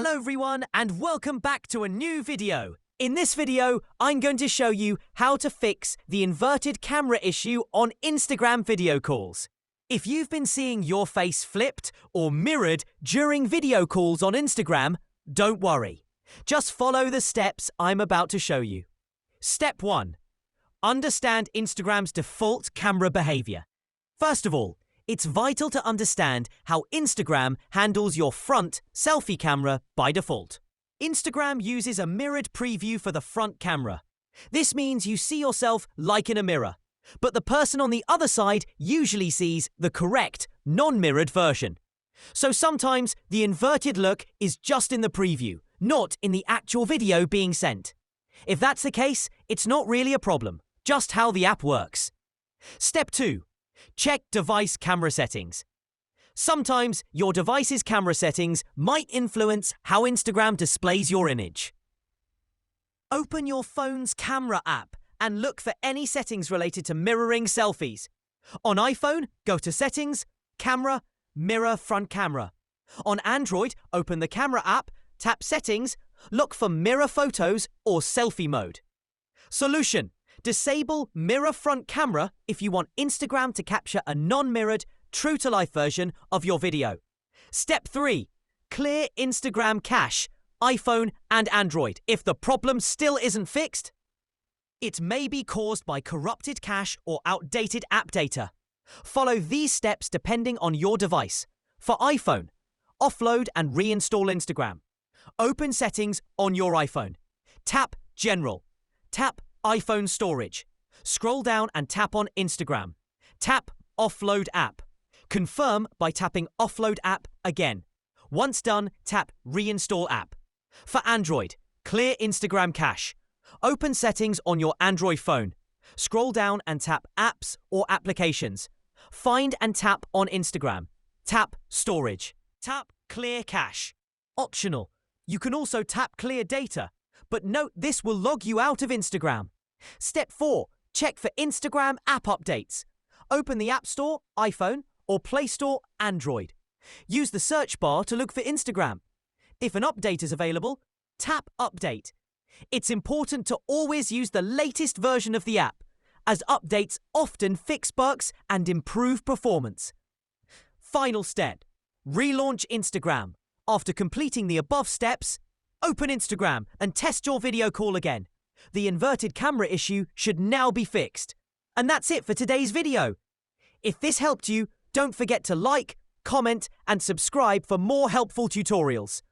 Hello everyone and welcome back to a new video. In this video, I'm going to show you how to fix the inverted camera issue on Instagram video calls. If you've been seeing your face flipped or mirrored during video calls on Instagram, don't worry. Just follow the steps I'm about to show you. Step 1. Understand Instagram's default camera behavior. First of all, it's vital to understand how Instagram handles your front selfie camera by default. Instagram uses a mirrored preview for the front camera. This means you see yourself like in a mirror, but the person on the other side usually sees the correct, non-mirrored version. So sometimes the inverted look is just in the preview, not in the actual video being sent. If that's the case, it's not really a problem, just how the app works. Step 2. Check device camera settings. Sometimes your device's camera settings might influence how Instagram displays your image. Open your phone's camera app and look for any settings related to mirroring selfies. On iPhone, go to Settings, Camera, Mirror Front Camera. On Android, open the Camera app, tap Settings, look for Mirror Photos or Selfie Mode. Solution: disable Mirror Front Camera if you want Instagram to capture a non-mirrored, true-to-life version of your video. Step 3. Clear Instagram cache, iPhone and Android if the problem still isn't fixed. It may be caused by corrupted cache or outdated app data. Follow these steps depending on your device. For iPhone, offload and reinstall Instagram. Open Settings on your iPhone. Tap General. Tap iPhone Storage. Scroll down and tap on Instagram. Tap Offload App. Confirm by tapping Offload App again. Once done, tap Reinstall App. For Android, clear Instagram cache. Open Settings on your Android phone. Scroll down and tap Apps or Applications. Find and tap on Instagram. Tap Storage. Tap Clear Cache. Optional. You can also tap Clear Data, but note this will log you out of Instagram. Step 4. Check for Instagram app updates. Open the App Store, iPhone, or Play Store, Android. Use the search bar to look for Instagram. If an update is available, tap Update. It's important to always use the latest version of the app, as updates often fix bugs and improve performance. Final step. Relaunch Instagram. After completing the above steps, open Instagram and test your video call again. The inverted camera issue should now be fixed. And that's it for today's video. If this helped you, don't forget to like, comment, and subscribe for more helpful tutorials.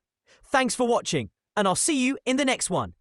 Thanks for watching, and I'll see you in the next one.